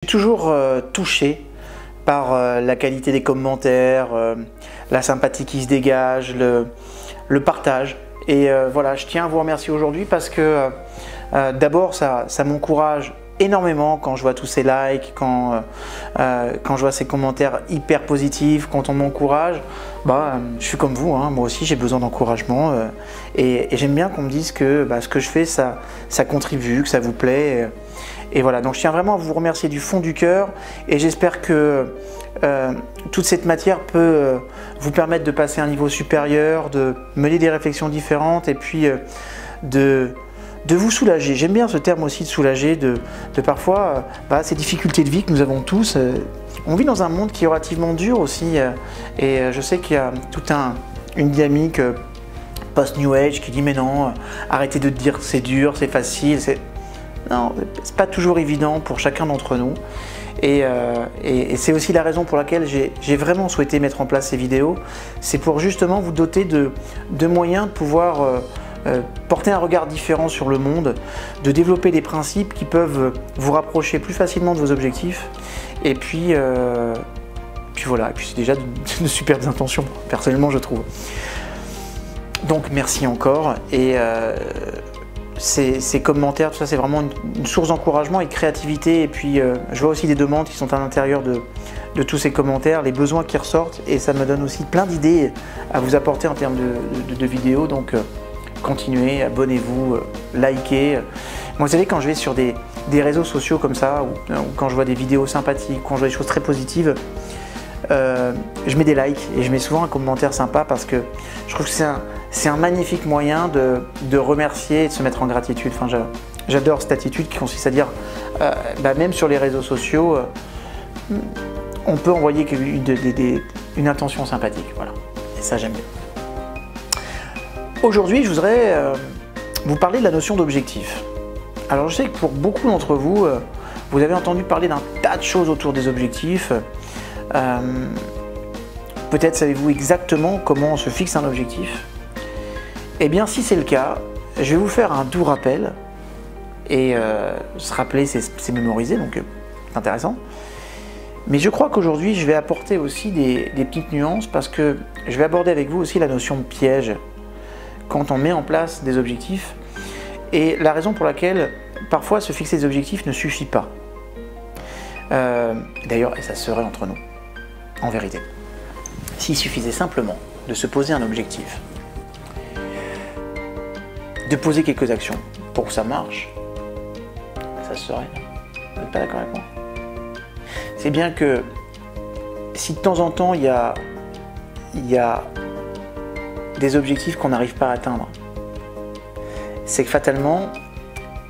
suis toujours touché par la qualité des commentaires, la sympathie qui se dégage, le partage. Et voilà, je tiens à vous remercier aujourd'hui parce que d'abord ça m'encourage énormément quand je vois tous ces likes, quand je vois ces commentaires hyper positifs, quand on m'encourage. Je suis comme vous, moi aussi j'ai besoin d'encouragement et j'aime bien qu'on me dise que ce que je fais ça contribue, que ça vous plaît. Et voilà, donc je tiens vraiment à vous remercier du fond du cœur et j'espère que toute cette matière peut vous permettre de passer à un niveau supérieur, de mener des réflexions différentes et puis de vous soulager. J'aime bien ce terme aussi de soulager, de parfois ces difficultés de vie que nous avons tous. On vit dans un monde qui est relativement dur aussi et je sais qu'il y a toute une dynamique post-New Age qui dit mais non, arrêtez de dire c'est dur, c'est facile. Non, c'est pas toujours évident pour chacun d'entre nous et c'est aussi la raison pour laquelle j'ai vraiment souhaité mettre en place ces vidéos. C'est pour justement vous doter de moyens de pouvoir porter un regard différent sur le monde, de développer des principes qui peuvent vous rapprocher plus facilement de vos objectifs et puis voilà, et puis c'est déjà de superbes intentions personnellement je trouve. Donc merci encore et ces commentaires, tout ça c'est vraiment une source d'encouragement et de créativité et puis je vois aussi des demandes qui sont à l'intérieur de tous ces commentaires, les besoins qui ressortent et ça me donne aussi plein d'idées à vous apporter en termes de vidéos, donc continuez, abonnez-vous, likez. Moi vous savez quand je vais sur des réseaux sociaux comme ça ou quand je vois des vidéos sympathiques, quand je vois des choses très positives, je mets des likes et je mets souvent un commentaire sympa parce que je trouve que c'est un magnifique moyen de remercier et de se mettre en gratitude. Enfin, j'adore cette attitude qui consiste à dire, même sur les réseaux sociaux, on peut envoyer une intention sympathique. Voilà. Et ça, j'aime bien. Aujourd'hui, je voudrais vous parler de la notion d'objectif. Alors, je sais que pour beaucoup d'entre vous, vous avez entendu parler d'un tas de choses autour des objectifs. Peut-être savez-vous exactement comment on se fixe un objectif. Eh bien, si c'est le cas, je vais vous faire un doux rappel. Et se rappeler, c'est mémoriser, donc c'est intéressant. Mais je crois qu'aujourd'hui, je vais apporter aussi des petites nuances parce que je vais aborder avec vous aussi la notion de piège quand on met en place des objectifs et la raison pour laquelle parfois se fixer des objectifs ne suffit pas. D'ailleurs, et ça serait entre nous, en vérité. S'il suffisait simplement de se poser un objectif, de poser quelques actions pour que ça marche, ça se serait. Vous n'êtes pas d'accord avec moi? C'est bien que si de temps en temps il y a des objectifs qu'on n'arrive pas à atteindre, c'est que fatalement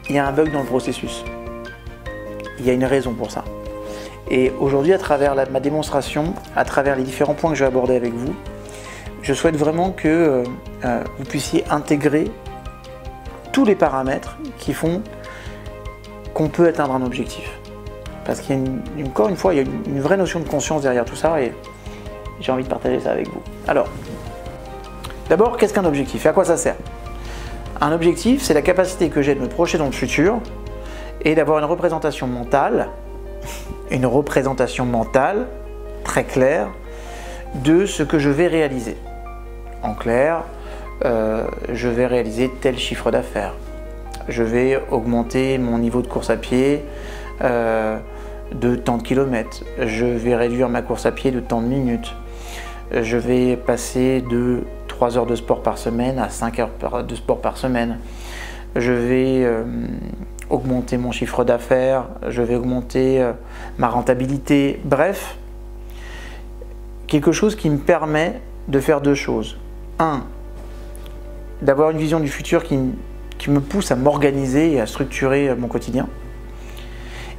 il y a un bug dans le processus. Il y a une raison pour ça. Et aujourd'hui, à travers ma démonstration, à travers les différents points que je vais aborder avec vous, je souhaite vraiment que vous puissiez intégrer tous les paramètres qui font qu'on peut atteindre un objectif. Parce qu'il y a encore une fois, il y a une vraie notion de conscience derrière tout ça et j'ai envie de partager ça avec vous. Alors, d'abord, qu'est-ce qu'un objectif et à quoi ça sert? Un objectif, c'est la capacité que j'ai de me projeter dans le futur et d'avoir une représentation mentale très claire de ce que je vais réaliser. En clair, je vais réaliser tel chiffre d'affaires. Je vais augmenter mon niveau de course à pied de tant de kilomètres. Je vais réduire ma course à pied de tant de minutes. Je vais passer de 3 heures de sport par semaine à 5 heures de sport par semaine. Je vais augmenter mon chiffre d'affaires, je vais augmenter ma rentabilité. Bref, quelque chose qui me permet de faire deux choses. Un, d'avoir une vision du futur qui me pousse à m'organiser et à structurer mon quotidien.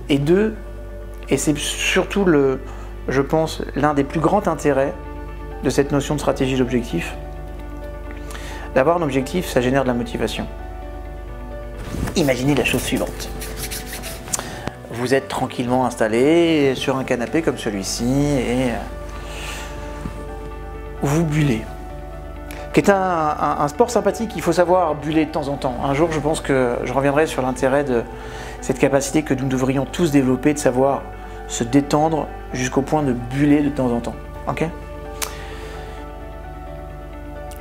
Et deux, et c'est surtout je pense, l'un des plus grands intérêts de cette notion de stratégie d'objectif, d'avoir un objectif, ça génère de la motivation. Imaginez la chose suivante. Vous êtes tranquillement installé sur un canapé comme celui-ci et vous bullez. Qui est un sport sympathique, il faut savoir buller de temps en temps. Un jour, je pense que je reviendrai sur l'intérêt de cette capacité que nous devrions tous développer de savoir se détendre jusqu'au point de buller de temps en temps. Ok ?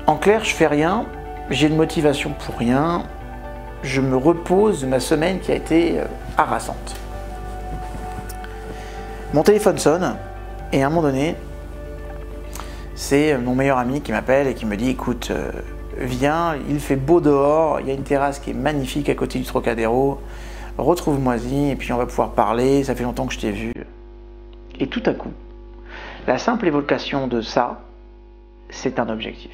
En clair, je fais rien, j'ai une motivation pour rien, je me repose de ma semaine qui a été harassante. Mon téléphone sonne et à un moment donné, c'est mon meilleur ami qui m'appelle et qui me dit « Écoute, viens, il fait beau dehors, il y a une terrasse qui est magnifique à côté du Trocadéro, retrouve-moi-y et puis on va pouvoir parler, ça fait longtemps que je t'ai vu. » Et tout à coup, la simple évocation de ça, c'est un objectif.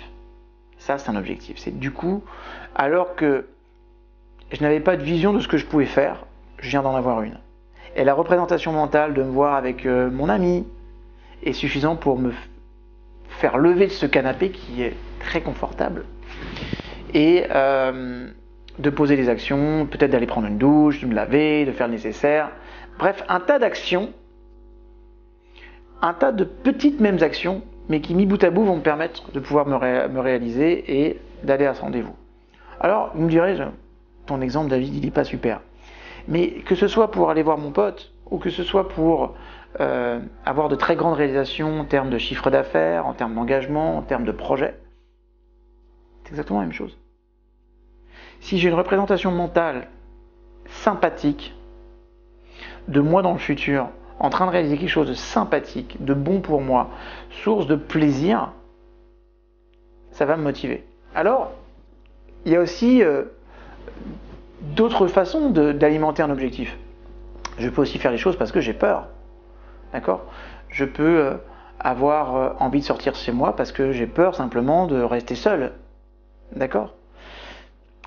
Ça, c'est un objectif. C'est du coup, alors que je n'avais pas de vision de ce que je pouvais faire, je viens d'en avoir une. Et la représentation mentale de me voir avec mon ami est suffisant pour me faire lever de ce canapé qui est très confortable et de poser des actions, peut-être d'aller prendre une douche, de me laver, de faire le nécessaire. Bref, un tas d'actions, un tas de petites mêmes actions, mais qui mis bout à bout vont me permettre de pouvoir me réaliser et d'aller à ce rendez-vous. Alors, vous me direz, ton exemple David, il n'est pas super. Mais que ce soit pour aller voir mon pote, ou que ce soit pour avoir de très grandes réalisations en termes de chiffre d'affaires, en termes d'engagement, en termes de projet, c'est exactement la même chose. Si j'ai une représentation mentale sympathique de moi dans le futur, en train de réaliser quelque chose de sympathique, de bon pour moi, source de plaisir, ça va me motiver. Alors, il y a aussi d'autres façons d'alimenter un objectif. Je peux aussi faire les choses parce que j'ai peur. D'accord ? Je peux avoir envie de sortir chez moi parce que j'ai peur simplement de rester seul. D'accord ?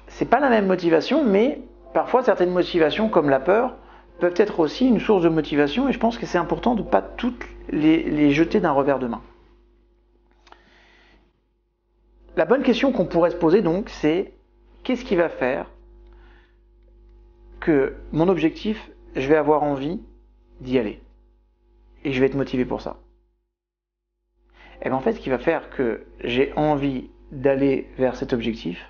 C'est pas la même motivation, mais parfois certaines motivations, comme la peur, peuvent être aussi une source de motivation, et je pense que c'est important de ne pas toutes les jeter d'un revers de main. La bonne question qu'on pourrait se poser donc, c'est qu'est-ce qui va faire que mon objectif, je vais avoir envie d'y aller et je vais être motivé pour ça. Et bien en fait, ce qui va faire que j'ai envie d'aller vers cet objectif,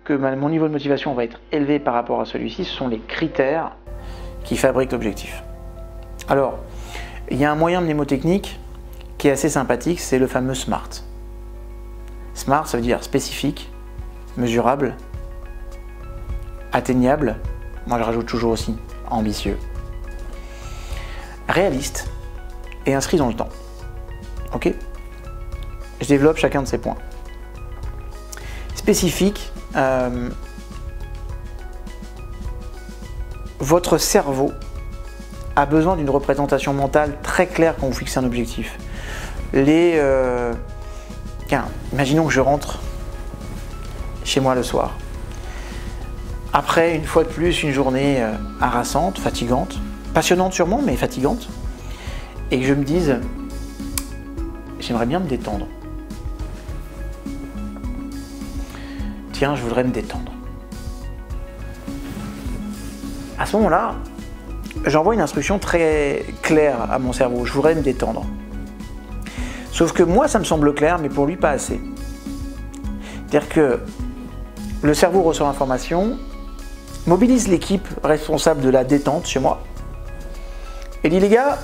que mon niveau de motivation va être élevé par rapport à celui-ci, ce sont les critères qui fabriquent l'objectif. Alors, il y a un moyen mnémotechnique qui est assez sympathique, c'est le fameux SMART. SMART, ça veut dire spécifique, mesurable, atteignable, moi je rajoute toujours aussi ambitieux, réaliste et inscrit dans le temps. Ok ? Je développe chacun de ces points. Spécifique, votre cerveau a besoin d'une représentation mentale très claire quand vous fixez un objectif. Tiens, imaginons que je rentre chez moi le soir. Après, une fois de plus, une journée harassante, fatigante, passionnante sûrement, mais fatigante, et que je me dise, j'aimerais bien me détendre. Tiens, je voudrais me détendre. À ce moment-là, j'envoie une instruction très claire à mon cerveau, je voudrais me détendre. Sauf que moi, ça me semble clair, mais pour lui, pas assez. C'est-à-dire que le cerveau reçoit l'information, mobilise l'équipe responsable de la détente chez moi, et dit, les gars,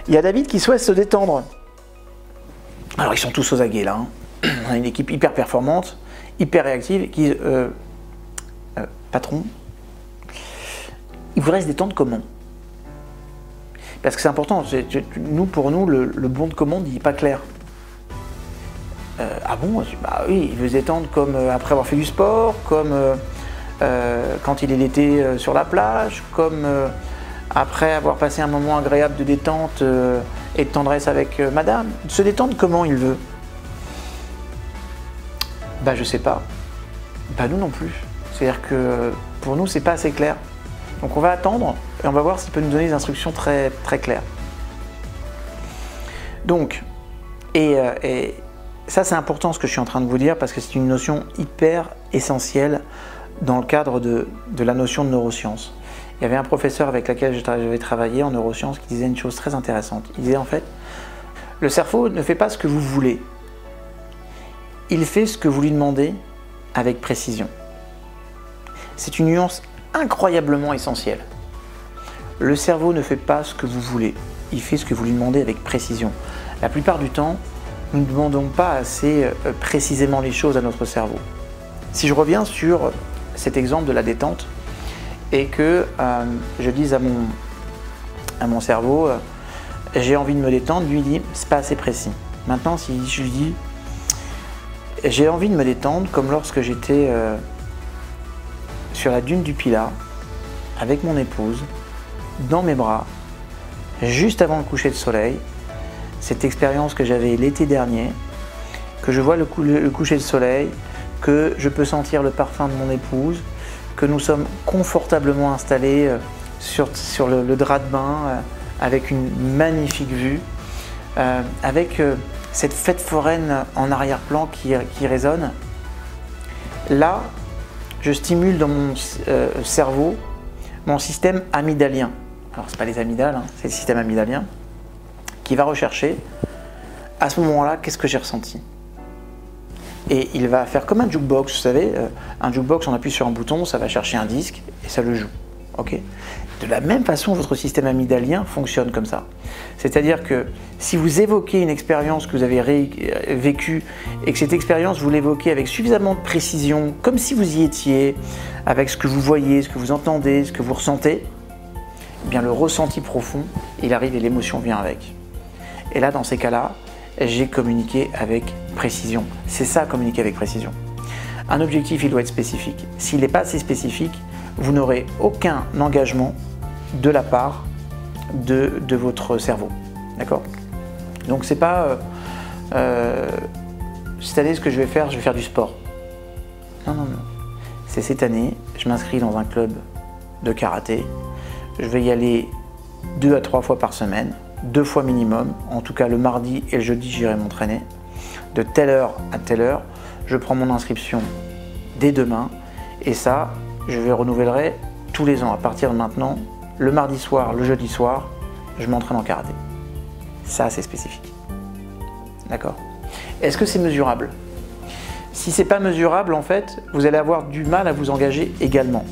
il y a David qui souhaite se détendre. Alors, ils sont tous aux aguets, là. Hein. On a une équipe hyper performante, hyper réactive, qui... patron, il voudrait se détendre comment ? Parce que c'est important, pour nous, le bon de commande, il n'est pas clair. Ah bon ? Bah oui, il veut se détendre comme après avoir fait du sport, comme quand il est l'été sur la plage, comme après avoir passé un moment agréable de détente et de tendresse avec madame. Se détendre comment il veut ? Bah je sais pas. Bah nous non plus. C'est-à-dire que pour nous, c'est pas assez clair. Donc on va attendre et on va voir s'il peut nous donner des instructions très, très claires. Donc, et ça c'est important ce que je suis en train de vous dire parce que c'est une notion hyper essentielle dans le cadre de la notion de neurosciences. Il y avait un professeur avec lequel j'avais travaillé en neurosciences qui disait une chose très intéressante. Il disait en fait, le cerveau ne fait pas ce que vous voulez. Il fait ce que vous lui demandez avec précision. C'est une nuance incroyablement essentielle. le cerveau ne fait pas ce que vous voulez, il fait ce que vous lui demandez avec précision. La plupart du temps, nous ne demandons pas assez précisément les choses à notre cerveau. Si je reviens sur cet exemple de la détente et que je dise à mon cerveau, j'ai envie de me détendre, lui dit, c'est pas assez précis. Maintenant, si je lui dis, j'ai envie de me détendre comme lorsque j'étais sur la dune du Pilat, avec mon épouse, dans mes bras, juste avant le coucher de soleil, cette expérience que j'avais l'été dernier, que je vois le coucher de soleil, que je peux sentir le parfum de mon épouse, que nous sommes confortablement installés sur le drap de bain, avec une magnifique vue, avec cette fête foraine en arrière-plan qui résonne. Là, je stimule dans mon cerveau mon système amygdalien. Alors, ce n'est pas les amygdales, hein, c'est le système amygdalien qui va rechercher, à ce moment-là, qu'est-ce que j'ai ressenti. Et il va faire comme un jukebox, vous savez, un jukebox, on appuie sur un bouton, ça va chercher un disque et ça le joue. Okay. De la même façon, votre système amygdalien fonctionne comme ça. C'est-à-dire que si vous évoquez une expérience que vous avez vécue et que cette expérience, vous l'évoquez avec suffisamment de précision, comme si vous y étiez, avec ce que vous voyez, ce que vous entendez, ce que vous ressentez, eh bien le ressenti profond, il arrive et l'émotion vient avec. Et là, dans ces cas-là, j'ai communiqué avec précision. C'est ça, communiquer avec précision. Un objectif, il doit être spécifique. S'il n'est pas assez spécifique, vous n'aurez aucun engagement de la part de votre cerveau. D'accord? Donc c'est pas cette année ce que je vais faire du sport. Non, non, non. C'est cette année, je m'inscris dans un club de karaté. Je vais y aller 2 à 3 fois par semaine, 2 fois minimum. En tout cas, le mardi et le jeudi, j'irai m'entraîner. De telle heure à telle heure, je prends mon inscription dès demain. Et ça, je vais renouveler tous les ans. À partir de maintenant, le mardi soir, le jeudi soir, je m'entraîne en karaté. Ça, c'est spécifique. D'accord? Est-ce que c'est mesurable? Si c'est pas mesurable, en fait, vous allez avoir du mal à vous engager également.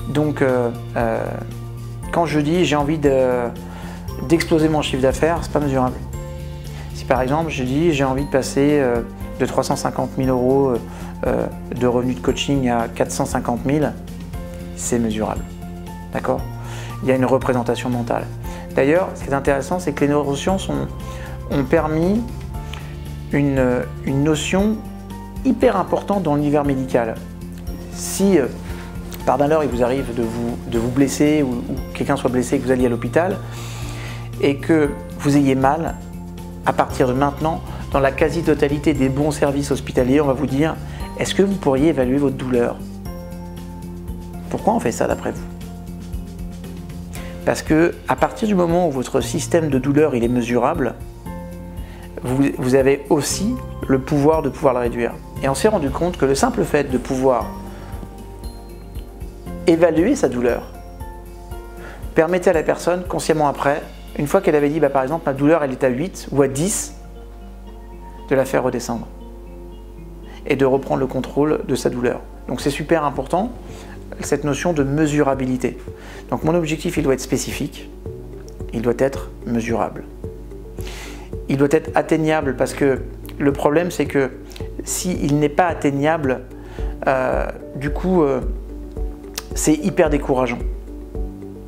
Donc, quand je dis j'ai envie d'exploser mon chiffre d'affaires, c'est pas mesurable. Si par exemple, je dis j'ai envie de passer de 350 000 euros de revenus de coaching à 450 000, c'est mesurable. D'accord? Il y a une représentation mentale. D'ailleurs, ce qui est intéressant, c'est que les neurosciences ont permis une notion hyper importante dans l'univers médical. Si par malheur il vous arrive de vous blesser ou quelqu'un soit blessé et que vous alliez à l'hôpital et que vous ayez mal, à partir de maintenant, dans la quasi-totalité des bons services hospitaliers, on va vous dire: est-ce que vous pourriez évaluer votre douleur? Pourquoi on fait ça d'après vous? Parce que à partir du moment où votre système de douleur il est mesurable, vous avez aussi le pouvoir de pouvoir le réduire. Et on s'est rendu compte que le simple fait de pouvoir évaluer sa douleur permettait à la personne, consciemment après, une fois qu'elle avait dit par exemple ma douleur elle est à 8 ou à 10, de la faire redescendre et de reprendre le contrôle de sa douleur. Donc c'est super important, cette notion de mesurabilité. Donc mon objectif il doit être spécifique, il doit être mesurable. Il doit être atteignable parce que le problème c'est que s'il n'est pas atteignable, du coup c'est hyper décourageant.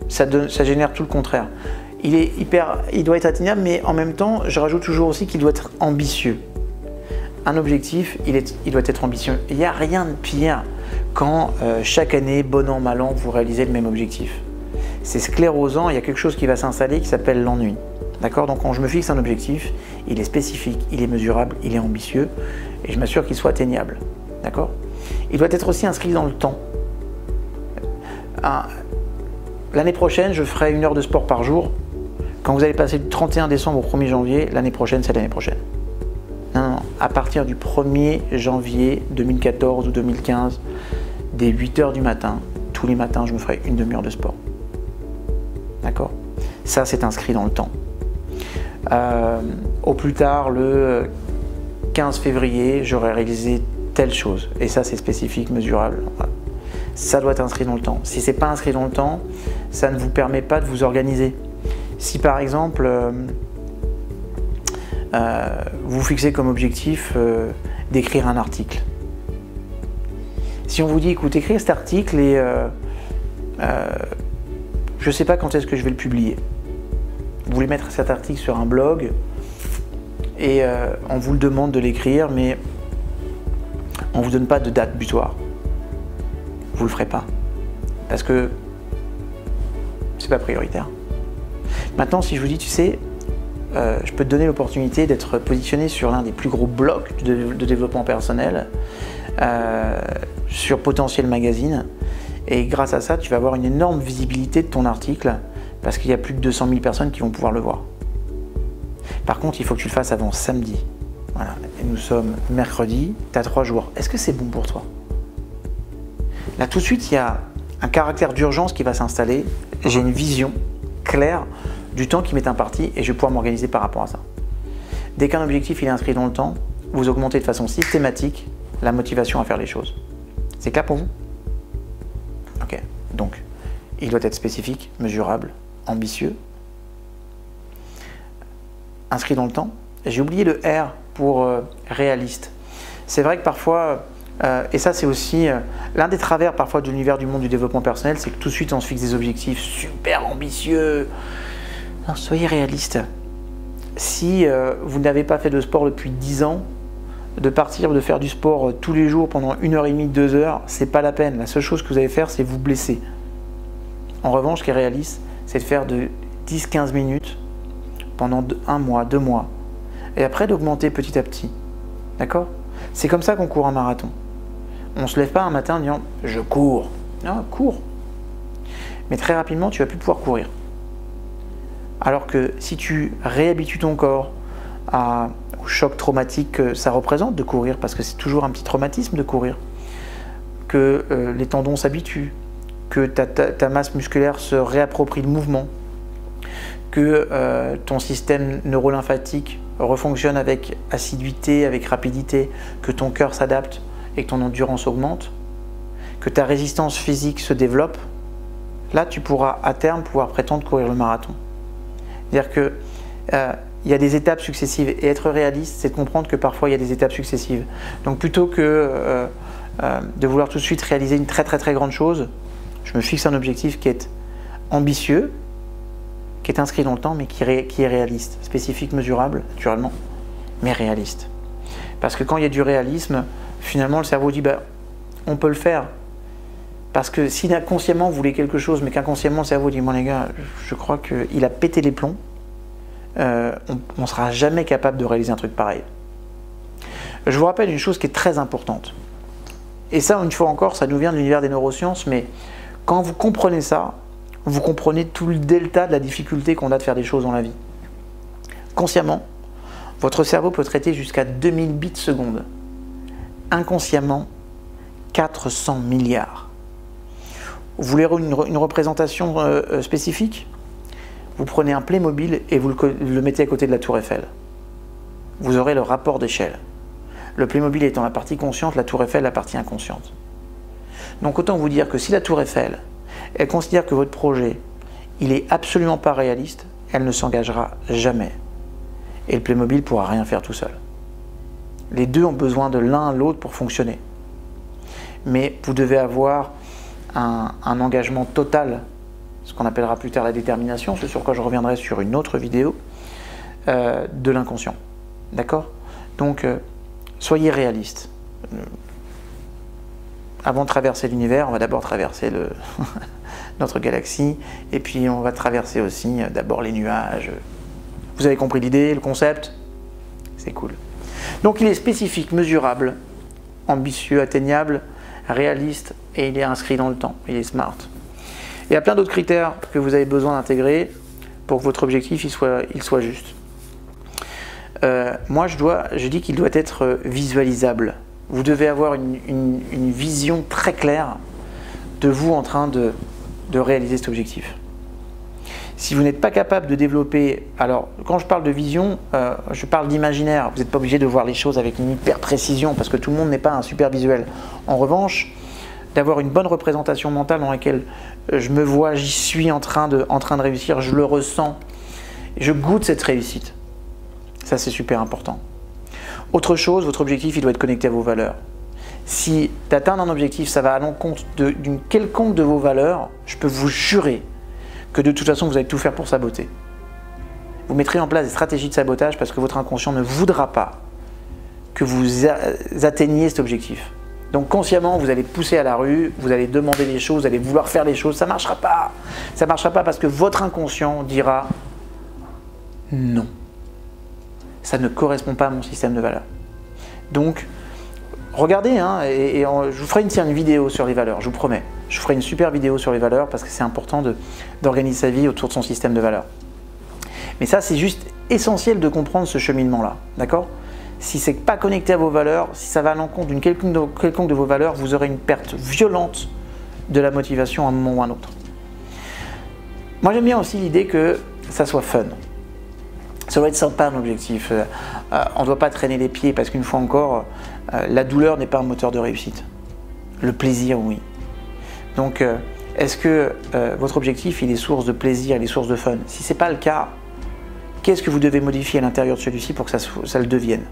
Ça génère tout le contraire. Il doit être atteignable, mais en même temps, je rajoute toujours aussi qu'il doit être ambitieux. Un objectif, il doit être ambitieux. Il n'y a rien de pire quand chaque année, bon an, mal an, vous réalisez le même objectif. C'est sclérosant, il y a quelque chose qui va s'installer qui s'appelle l'ennui. D'accord? Donc quand je me fixe un objectif, il est spécifique, il est mesurable, il est ambitieux, et je m'assure qu'il soit atteignable. D'accord? Il doit être aussi inscrit dans le temps. L'année prochaine, je ferai 1 heure de sport par jour. Quand vous allez passer du 31 décembre au 1er janvier, l'année prochaine, c'est l'année prochaine. Non, non, non. À partir du 1er janvier 2014 ou 2015, dès 8 h du matin, tous les matins, je me ferai une demi-heure de sport. D'accord? Ça, c'est inscrit dans le temps. Au plus tard, le 15 février, j'aurai réalisé telle chose. Et ça, c'est spécifique, mesurable. Voilà. ça doit être inscrit dans le temps. Si ce n'est pas inscrit dans le temps, ça ne vous permet pas de vous organiser. Si par exemple, vous fixez comme objectif d'écrire un article. Si on vous dit, écoute, écrire cet article et je ne sais pas quand est-ce que je vais le publier. Vous voulez mettre cet article sur un blog et on vous le demande de l'écrire, mais on ne vous donne pas de date butoir. Vous ne le ferez pas parce que c'est pas prioritaire. Maintenant, si je vous dis, tu sais, je peux te donner l'opportunité d'être positionné sur l'un des plus gros blogs de développement personnel, sur Potentiel Magazine, et grâce à ça, tu vas avoir une énorme visibilité de ton article parce qu'il y a plus de 200 000 personnes qui vont pouvoir le voir. Par contre, il faut que tu le fasses avant samedi. Voilà. Et nous sommes mercredi, tu as 3 jours. Est-ce que c'est bon pour toi? Là, tout de suite, il y a un caractère d'urgence qui va s'installer. J'ai une vision claire du temps qui m'est imparti et je vais pouvoir m'organiser par rapport à ça. Dès qu'un objectif il est inscrit dans le temps, vous augmentez de façon systématique la motivation à faire les choses. C'est clair pour vous? Ok. Donc, il doit être spécifique, mesurable, ambitieux, inscrit dans le temps. J'ai oublié le R pour réaliste. C'est vrai que parfois, et ça c'est aussi l'un des travers parfois de l'univers du monde du développement personnel, c'est que tout de suite on se fixe des objectifs super ambitieux. Non, soyez réaliste. Si vous n'avez pas fait de sport depuis 10 ans, de partir de faire du sport tous les jours pendant 1h30, 2 heures, c'est pas la peine. La seule chose que vous allez faire, c'est vous blesser. En revanche, ce qui est réaliste, c'est de faire de 10-15 minutes pendant 1 mois, 2 mois. Et après d'augmenter petit à petit. D'accord? C'est comme ça qu'on court un marathon. On ne se lève pas un matin en disant « je cours ». Non, cours. Mais très rapidement, tu vas plus pouvoir courir. Alors que si tu réhabitues ton corps au choc traumatique que ça représente de courir, parce que c'est toujours un petit traumatisme de courir, que les tendons s'habituent, que ta masse musculaire se réapproprie le mouvement, que ton système neurolymphatique refonctionne avec assiduité, avec rapidité, que ton cœur s'adapte et que ton endurance augmente, que ta résistance physique se développe, là tu pourras à terme pouvoir prétendre courir le marathon. C'est-à-dire que il y a des étapes successives et être réaliste, c'est de comprendre que parfois il y a des étapes successives. Donc plutôt que de vouloir tout de suite réaliser une très grande chose, je me fixe un objectif qui est ambitieux, qui est inscrit dans le temps, mais qui est réaliste, spécifique, mesurable, naturellement, mais réaliste. Parce que quand il y a du réalisme, finalement le cerveau dit bah, on peut le faire. Parce que si inconsciemment vous voulez quelque chose, mais qu'inconsciemment le cerveau dit bon les gars, je crois qu'il a pété les plombs, on ne sera jamais capable de réaliser un truc pareil. Je vous rappelle une chose qui est très importante. Et ça, une fois encore, ça nous vient de l'univers des neurosciences, mais quand vous comprenez ça, vous comprenez tout le delta de la difficulté qu'on a de faire des choses dans la vie. Consciemment, votre cerveau peut traiter jusqu'à 2000 bits seconde. Inconsciemment, 400 milliards. Vous voulez une représentation spécifique? Vous prenez un Playmobil et vous le mettez à côté de la Tour Eiffel. Vous aurez le rapport d'échelle. Le Playmobil étant la partie consciente, la Tour Eiffel la partie inconsciente. Donc autant vous dire que si la Tour Eiffel, elle considère que votre projet, il n'est absolument pas réaliste, elle ne s'engagera jamais. Et le Playmobil ne pourra rien faire tout seul. Les deux ont besoin de l'un à l'autre pour fonctionner. Mais vous devez avoir un engagement total, ce qu'on appellera plus tard la détermination, ce sur quoi je reviendrai sur une autre vidéo, de l'inconscient. D'accord? Donc, soyez réaliste. Avant de traverser l'univers, on va d'abord traverser notre galaxie, et puis on va traverser aussi d'abord les nuages. Vous avez compris l'idée, le concept? C'est cool. Donc il est spécifique, mesurable, ambitieux, atteignable, réaliste, et il est inscrit dans le temps, il est smart. Il y a plein d'autres critères que vous avez besoin d'intégrer pour que votre objectif il soit juste. Moi je dis qu'il doit être visualisable. Vous devez avoir une vision très claire de vous en train de réaliser cet objectif. Si vous n'êtes pas capable de développer, alors quand je parle de vision, je parle d'imaginaire. Vous n'êtes pas obligé de voir les choses avec une hyper précision parce que tout le monde n'est pas un super visuel. En revanche, d'avoir une bonne représentation mentale dans laquelle je me vois, j'y suis en train de réussir, je le ressens, je goûte cette réussite. Ça, c'est super important. Autre chose, votre objectif, il doit être connecté à vos valeurs. Si d'atteindre un objectif, ça va à l'encontre d'une quelconque de vos valeurs, je peux vous jurer que de toute façon, vous allez tout faire pour saboter. Vous mettrez en place des stratégies de sabotage parce que votre inconscient ne voudra pas que vous atteigniez cet objectif. Donc consciemment, vous allez pousser à la rue, vous allez demander des choses, vous allez vouloir faire des choses, ça ne marchera pas. Ça ne marchera pas parce que votre inconscient dira non. Ça ne correspond pas à mon système de valeurs. Donc, regardez, je vous ferai une vidéo sur les valeurs, je vous promets. Je vous ferai une super vidéo sur les valeurs parce que c'est important d'organiser sa vie autour de son système de valeurs. Mais ça, c'est juste essentiel de comprendre ce cheminement-là, d'accord? Si ce n'est pas connecté à vos valeurs, si ça va à l'encontre d'une quelconque de vos valeurs, vous aurez une perte violente de la motivation à un moment ou à un autre. Moi, j'aime bien aussi l'idée que ça soit fun. Ça doit être sympa un objectif. On ne doit pas traîner les pieds parce qu'une fois encore, la douleur n'est pas un moteur de réussite. Le plaisir, oui. Donc, est-ce que votre objectif il est source de plaisir, il est source de fun? Si ce n'est pas le cas, qu'est-ce que vous devez modifier à l'intérieur de celui-ci pour que ça le devienne?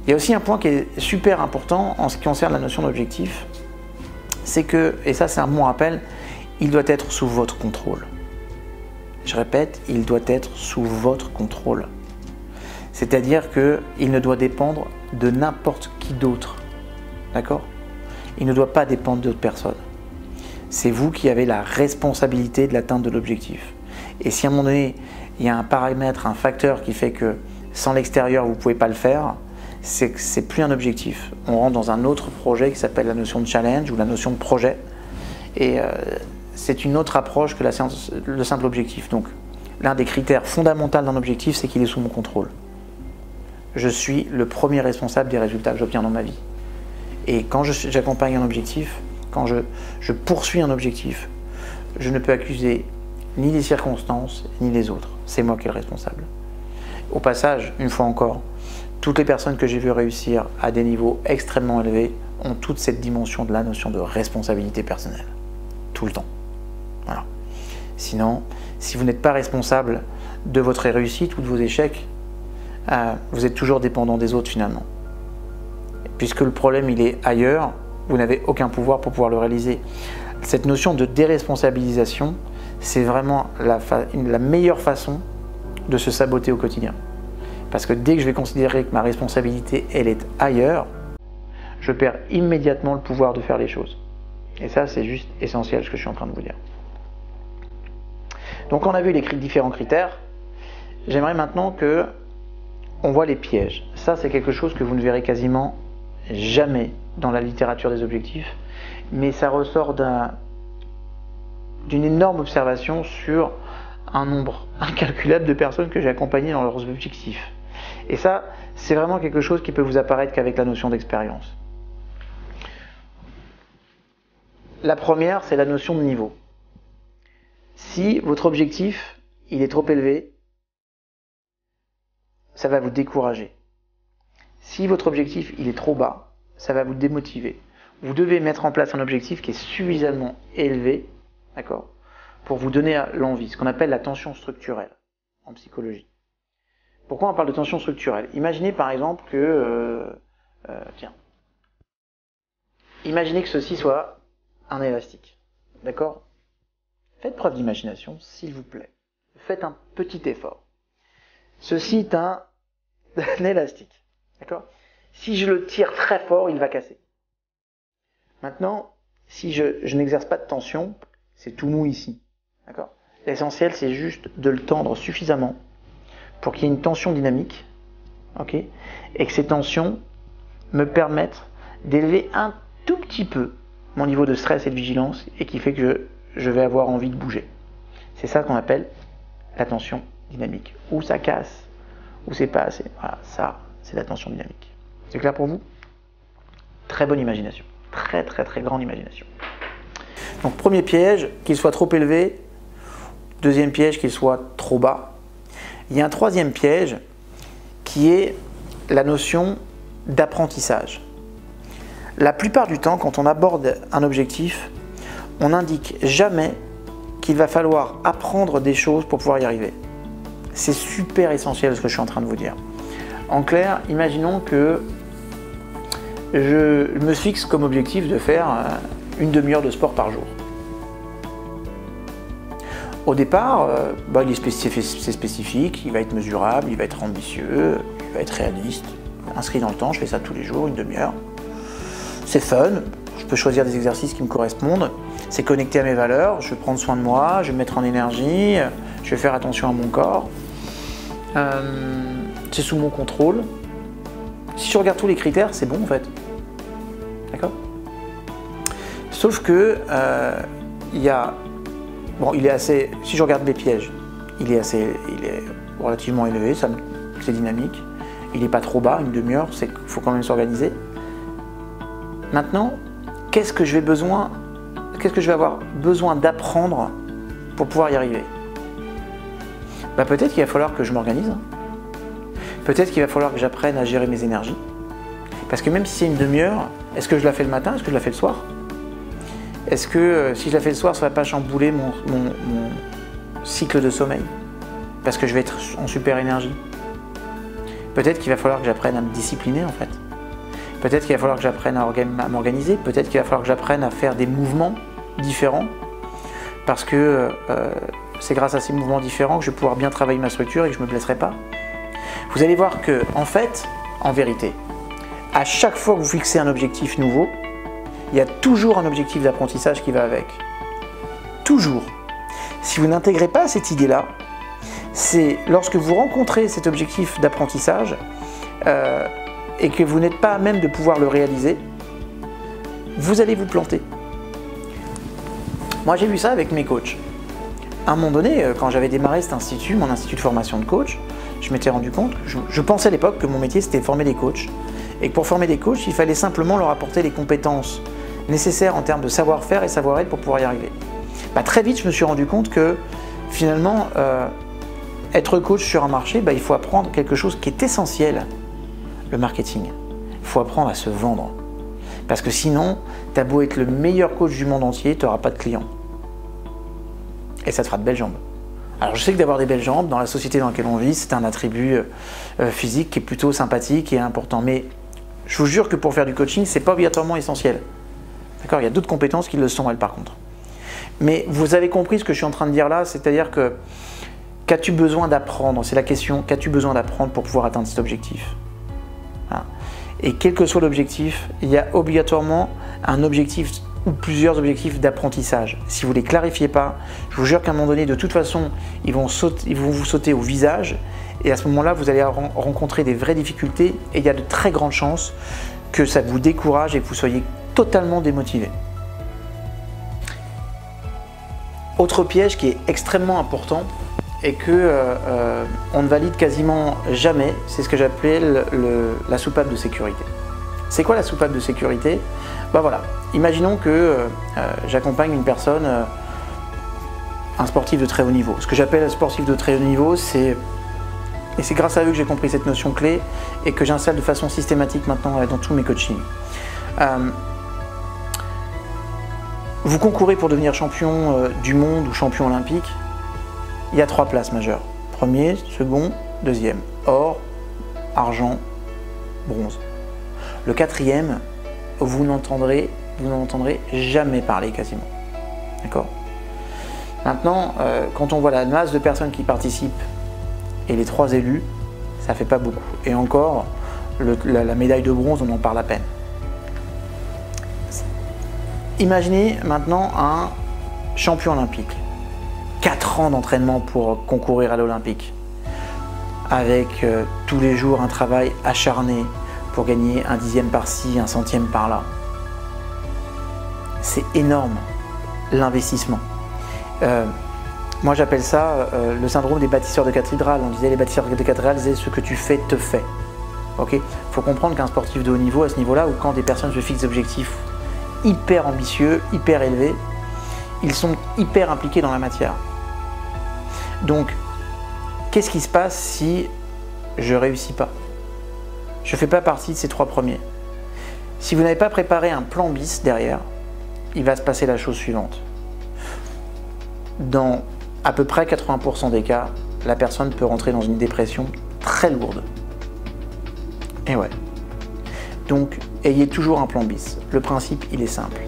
Il y a aussi un point qui est super important en ce qui concerne la notion d'objectif, c'est que, et ça c'est un bon rappel, il doit être sous votre contrôle. Je répète, il doit être sous votre contrôle. C'est-à-dire qu'il ne doit dépendre de n'importe qui d'autre. D'accord? Il ne doit pas dépendre d'autres personnes. C'est vous qui avez la responsabilité de l'atteinte de l'objectif. Et si à un moment donné, il y a un paramètre, un facteur qui fait que sans l'extérieur, vous ne pouvez pas le faire, c'est que ce n'est plus un objectif. On rentre dans un autre projet qui s'appelle la notion de challenge ou la notion de projet. Et c'est une autre approche que le simple objectif. Donc, l'un des critères fondamentaux d'un objectif, c'est qu'il est sous mon contrôle. Je suis le premier responsable des résultats que j'obtiens dans ma vie. Et quand j'accompagne un objectif, quand je poursuis un objectif, je ne peux accuser ni les circonstances, ni les autres. C'est moi qui est le responsable. Au passage, une fois encore, toutes les personnes que j'ai vues réussir à des niveaux extrêmement élevés ont toute cette dimension de la notion de responsabilité personnelle. Tout le temps. Voilà. Sinon, si vous n'êtes pas responsable de votre réussite ou de vos échecs, vous êtes toujours dépendant des autres finalement. Puisque le problème il est ailleurs, vous n'avez aucun pouvoir pour pouvoir le réaliser. Cette notion de déresponsabilisation, c'est vraiment la meilleure façon de se saboter au quotidien. Parce que dès que je vais considérer que ma responsabilité elle est ailleurs, je perds immédiatement le pouvoir de faire les choses. Et ça, c'est juste essentiel ce que je suis en train de vous dire. Donc on a vu les différents critères. J'aimerais maintenant que on voit les pièges. Ça, c'est quelque chose que vous ne verrez quasiment jamais dans la littérature des objectifs, mais ça ressort d'une énorme observation sur un nombre incalculable de personnes que j'ai accompagnées dans leurs objectifs. Et ça, c'est vraiment quelque chose qui peut vous apparaître qu'avec la notion d'expérience. La première, c'est la notion de niveau. Si votre objectif, il est trop élevé, ça va vous décourager. Si votre objectif, il est trop bas, ça va vous démotiver. Vous devez mettre en place un objectif qui est suffisamment élevé, d'accord, pour vous donner l'envie, ce qu'on appelle la tension structurelle en psychologie. Pourquoi on parle de tension structurelle? Imaginez par exemple que, imaginez que ceci soit un élastique, d'accord? Faites preuve d'imagination, s'il vous plaît. Faites un petit effort. Ceci est un élastique, d'accord? Si je le tire très fort, il va casser. Maintenant, si je n'exerce pas de tension, c'est tout mou ici, d'accord? L'essentiel, c'est juste de le tendre suffisamment pour qu'il y ait une tension dynamique, ok? Et que ces tensions me permettent d'élever un tout petit peu mon niveau de stress et de vigilance et qui fait que je vais avoir envie de bouger. C'est ça qu'on appelle la tension dynamique. Où ça casse, où c'est pas assez. Voilà, ça, c'est la tension dynamique. C'est clair pour vous? Très bonne imagination. Très très très grande imagination. Donc premier piège, qu'il soit trop élevé. Deuxième piège, qu'il soit trop bas. Il y a un troisième piège qui est la notion d'apprentissage. La plupart du temps, quand on aborde un objectif, on n'indique jamais qu'il va falloir apprendre des choses pour pouvoir y arriver. C'est super essentiel ce que je suis en train de vous dire. En clair, imaginons que je me fixe comme objectif de faire une demi-heure de sport par jour. Au départ, c'est spécifique, il va être mesurable, il va être ambitieux, il va être réaliste, inscrit dans le temps, je fais ça tous les jours, une demi-heure. C'est fun, je peux choisir des exercices qui me correspondent, c'est connecté à mes valeurs, je vais prendre soin de moi, je vais me mettre en énergie, je vais faire attention à mon corps. C'est sous mon contrôle. Si je regarde tous les critères, c'est bon en fait. D'accord? Sauf que il est assez. Si je regarde les pièges, il est relativement élevé, c'est dynamique. Il n'est pas trop bas, une demi-heure, il faut quand même s'organiser. Maintenant, qu'est-ce que je vais avoir besoin d'apprendre pour pouvoir y arriver? Peut-être qu'il va falloir que je m'organise. Peut-être qu'il va falloir que j'apprenne à gérer mes énergies. Parce que même si c'est une demi-heure, est-ce que je la fais le matin? Est-ce que je la fais le soir? Est-ce que si je la fais le soir, ça ne va pas chambouler mon cycle de sommeil? Parce que je vais être en super énergie. Peut-être qu'il va falloir que j'apprenne à me discipliner en fait. Peut-être qu'il va falloir que j'apprenne à m'organiser. Peut-être qu'il va falloir que j'apprenne à faire des mouvements différents. Parce que c'est grâce à ces mouvements différents que je vais pouvoir bien travailler ma structure et que je ne me blesserai pas. Vous allez voir que, en fait, en vérité, à chaque fois que vous fixez un objectif nouveau, il y a toujours un objectif d'apprentissage qui va avec. Toujours. Si vous n'intégrez pas cette idée-là, c'est lorsque vous rencontrez cet objectif d'apprentissage et que vous n'êtes pas à même de pouvoir le réaliser, vous allez vous planter. Moi, j'ai vu ça avec mes coachs. À un moment donné, quand j'avais démarré cet institut, mon institut de formation de coach, je m'étais rendu compte, je pensais à l'époque que mon métier c'était former des coachs et que pour former des coachs, il fallait simplement leur apporter les compétences nécessaires en termes de savoir-faire et savoir-être pour pouvoir y arriver. Très vite, je me suis rendu compte que finalement, être coach sur un marché, il faut apprendre quelque chose qui est essentiel, le marketing. Il faut apprendre à se vendre. Parce que sinon, tu as beau être le meilleur coach du monde entier, tu n'auras pas de clients. Et ça te fera de belles jambes. Alors je sais que d'avoir des belles jambes, dans la société dans laquelle on vit, c'est un attribut physique qui est plutôt sympathique et important. Mais je vous jure que pour faire du coaching, ce n'est pas obligatoirement essentiel. D'accord? Il y a d'autres compétences qui le sont, elles, par contre. Mais vous avez compris ce que je suis en train de dire là, c'est-à-dire que qu'as-tu besoin d'apprendre? C'est la question, qu'as-tu besoin d'apprendre pour pouvoir atteindre cet objectif? Et quel que soit l'objectif, il y a obligatoirement un objectif ou plusieurs objectifs d'apprentissage. Si vous ne les clarifiez pas, je vous jure qu'à un moment donné, de toute façon, ils vont vous sauter au visage et à ce moment-là, vous allez rencontrer des vraies difficultés et il y a de très grandes chances que ça vous décourage et que vous soyez totalement démotivé. Autre piège qui est extrêmement important et que on ne valide quasiment jamais, c'est ce que j'appelle la soupape de sécurité. C'est quoi la soupape de sécurité? Voilà, imaginons que j'accompagne une personne, un sportif de très haut niveau. Ce que j'appelle un sportif de très haut niveau, et c'est grâce à eux que j'ai compris cette notion clé et que j'installe de façon systématique maintenant dans tous mes coachings. Vous concourez pour devenir champion du monde ou champion olympique, il y a 3 places majeures. Premier, second, deuxième. Or, argent, bronze. Le 4e, vous n'en entendrez jamais parler quasiment. D'accord? Maintenant, quand on voit la masse de personnes qui participent et les 3 élus, ça ne fait pas beaucoup. Et encore, la médaille de bronze, on en parle à peine. Imaginez maintenant un champion olympique. 4 ans d'entraînement pour concourir à l'Olympique. Avec tous les jours un travail acharné pour gagner un 10e par-ci, un 100e par-là. C'est énorme, l'investissement. Moi j'appelle ça le syndrome des bâtisseurs de cathédrales. On disait les bâtisseurs de cathédrales disaient ce que tu fais te fait. Il faut comprendre qu'un sportif de haut niveau, à ce niveau-là, ou quand des personnes se fixent des objectifs hyper ambitieux, hyper élevés, ils sont hyper impliqués dans la matière. Donc, qu'est-ce qui se passe si je ne réussis pas? Je ne fais pas partie de ces 3 premiers. Si vous n'avez pas préparé un plan bis derrière, il va se passer la chose suivante. Dans à peu près 80% des cas, la personne peut rentrer dans une dépression très lourde. Et ouais. Donc, ayez toujours un plan bis. Le principe, il est simple.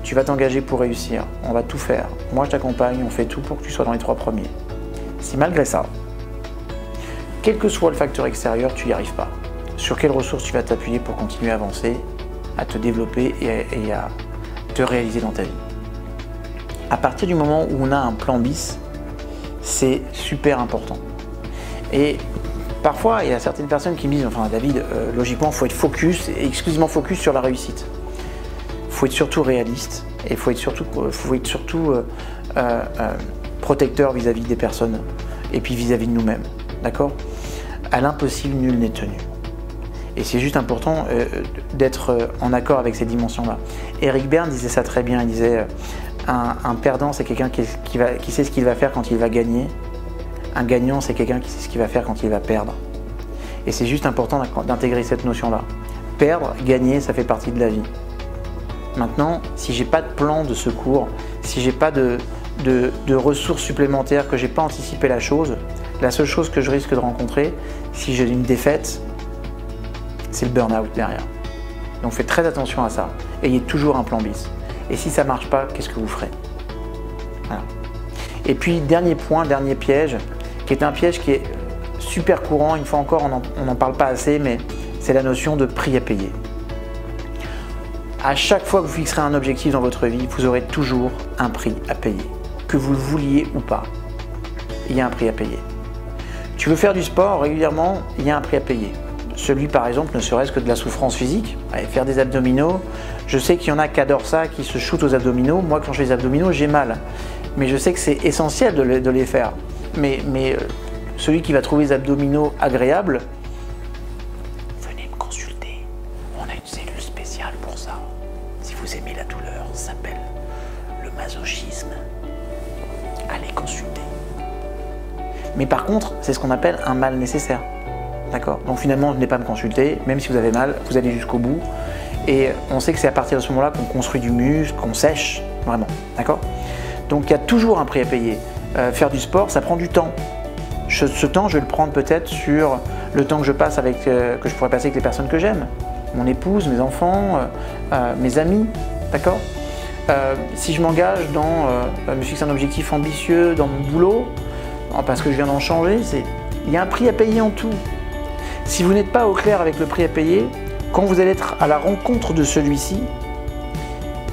Tu vas t'engager pour réussir. On va tout faire. Moi, je t'accompagne. On fait tout pour que tu sois dans les 3 premiers. Si malgré ça, quel que soit le facteur extérieur, tu n'y arrives pas, sur quelles ressources tu vas t'appuyer pour continuer à avancer, à te développer et à te réaliser dans ta vie. À partir du moment où on a un plan bis, c'est super important. Et parfois, il y a certaines personnes qui me disent, enfin David, logiquement, il faut être focus, exclusivement focus sur la réussite. Il faut être surtout réaliste et il faut être surtout protecteur vis-à-vis des personnes et puis vis-à-vis de nous-mêmes. D'accord ? À l'impossible, nul n'est tenu. Et c'est juste important d'être en accord avec ces dimensions-là. Eric Berne disait ça très bien, il disait un perdant, c'est quelqu'un qui sait ce qu'il va faire quand il va gagner. Un gagnant, c'est quelqu'un qui sait ce qu'il va faire quand il va perdre. Et c'est juste important d'intégrer cette notion-là. Perdre, gagner, ça fait partie de la vie. Maintenant, si j'ai pas de plan de secours, si j'ai pas de ressources supplémentaires, que j'ai pas anticipé la chose, la seule chose que je risque de rencontrer, si j'ai une défaite, c'est le burn-out derrière. Donc faites très attention à ça. Ayez toujours un plan bis. Et si ça ne marche pas, qu'est-ce que vous ferez? Voilà. Et puis, dernier point, dernier piège, qui est un piège qui est super courant, une fois encore, on n'en parle pas assez, mais c'est la notion de prix à payer. À chaque fois que vous fixerez un objectif dans votre vie, vous aurez toujours un prix à payer. Que vous le vouliez ou pas, il y a un prix à payer. Tu veux faire du sport régulièrement, il y a un prix à payer. Celui par exemple, ne serait-ce que de la souffrance physique, allez, faire des abdominaux. Je sais qu'il y en a qui adorent ça, qui se shootent aux abdominaux. Moi quand je fais des abdominaux, j'ai mal. Mais je sais que c'est essentiel de les faire. Mais celui qui va trouver les abdominaux agréables, venez me consulter. On a une cellule spéciale pour ça. Si vous aimez la douleur, ça s'appelle le masochisme. Allez consulter. Mais par contre, c'est ce qu'on appelle un mal nécessaire. D'accord ? Donc finalement, venez pas me consulter, même si vous avez mal, vous allez jusqu'au bout. Et on sait que c'est à partir de ce moment-là qu'on construit du muscle, qu'on sèche, vraiment. D'accord ? Donc il y a toujours un prix à payer. Faire du sport, ça prend du temps. Ce temps, je vais le prendre peut-être sur le temps que je passe que je pourrais passer avec les personnes que j'aime. Mon épouse, mes enfants, mes amis. D'accord ? Si je m'engage dans me fixer un objectif ambitieux dans mon boulot, parce que je viens d'en changer, il y a un prix à payer en tout. Si vous n'êtes pas au clair avec le prix à payer, quand vous allez être à la rencontre de celui-ci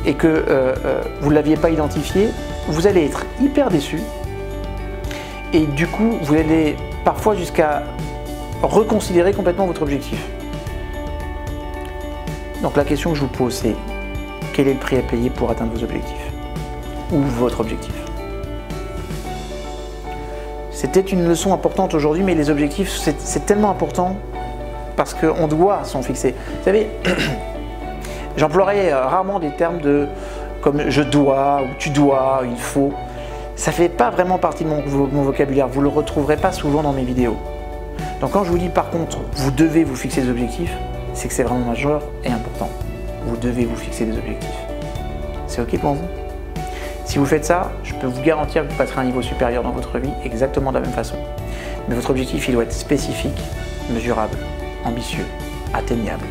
et que vous ne l'aviez pas identifié, vous allez être hyper déçu et du coup, vous allez parfois jusqu'à reconsidérer complètement votre objectif. Donc la question que je vous pose, c'est quel est le prix à payer pour atteindre vos objectifs ou votre objectif? C'était une leçon importante aujourd'hui, mais les objectifs, c'est tellement important parce qu'on doit s'en fixer. Vous savez, j'emploierai rarement des termes comme je dois, ou tu dois, il faut. Ça ne fait pas vraiment partie de mon vocabulaire. Vous ne le retrouverez pas souvent dans mes vidéos. Donc quand je vous dis par contre, vous devez vous fixer des objectifs, c'est que c'est vraiment majeur et important. Vous devez vous fixer des objectifs. C'est OK pour vous? Si vous faites ça, je peux vous garantir que vous passerez à un niveau supérieur dans votre vie, exactement de la même façon. Mais votre objectif, il doit être spécifique, mesurable, ambitieux, atteignable,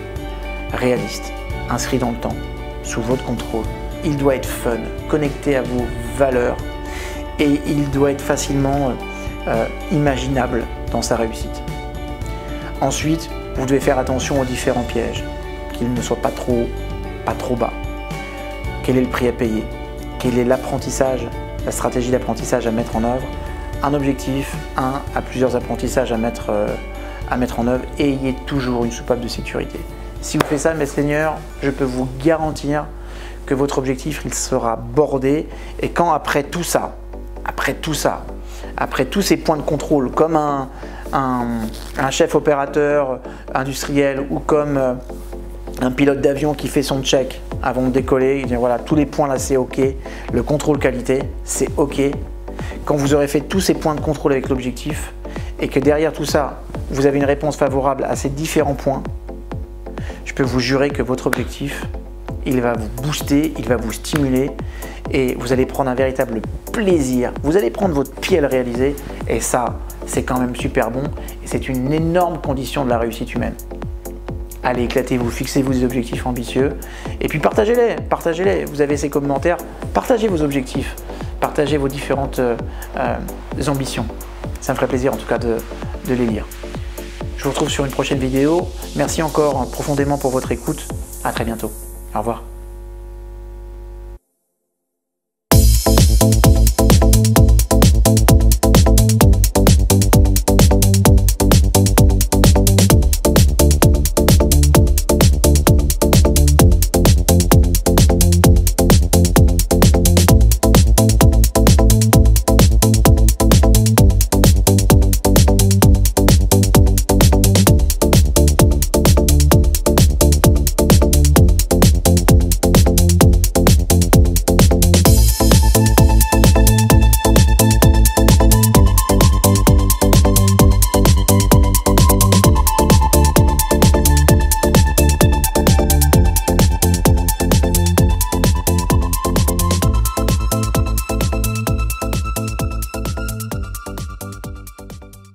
réaliste, inscrit dans le temps, sous votre contrôle. Il doit être fun, connecté à vos valeurs et il doit être facilement imaginable dans sa réussite. Ensuite, vous devez faire attention aux différents pièges, qu'ils ne soient pas trop hauts, pas trop bas. Quel est le prix à payer? Quel est l'apprentissage, la stratégie d'apprentissage à mettre en œuvre? Un objectif, à plusieurs apprentissages à mettre en œuvre et ayez toujours une soupape de sécurité. Si vous faites ça, mes seigneurs, je peux vous garantir que votre objectif il sera bordé et quand après tout ça, après tous ces points de contrôle, comme un chef opérateur industriel ou comme un pilote d'avion qui fait son check avant de décoller, il dit voilà, tous les points là c'est OK, le contrôle qualité c'est OK. Quand vous aurez fait tous ces points de contrôle avec l'objectif et que derrière tout ça, vous avez une réponse favorable à ces différents points, je peux vous jurer que votre objectif, il va vous booster, il va vous stimuler et vous allez prendre un véritable plaisir. Vous allez prendre votre pied à le réaliser et ça, c'est quand même super bon et c'est une énorme condition de la réussite humaine. Allez, éclatez-vous, fixez-vous des objectifs ambitieux et puis partagez-les, partagez-les. Vous avez ces commentaires, partagez vos objectifs, partagez vos différentes ambitions. Ça me ferait plaisir en tout cas de les lire. Je vous retrouve sur une prochaine vidéo. Merci encore profondément pour votre écoute. À très bientôt. Au revoir.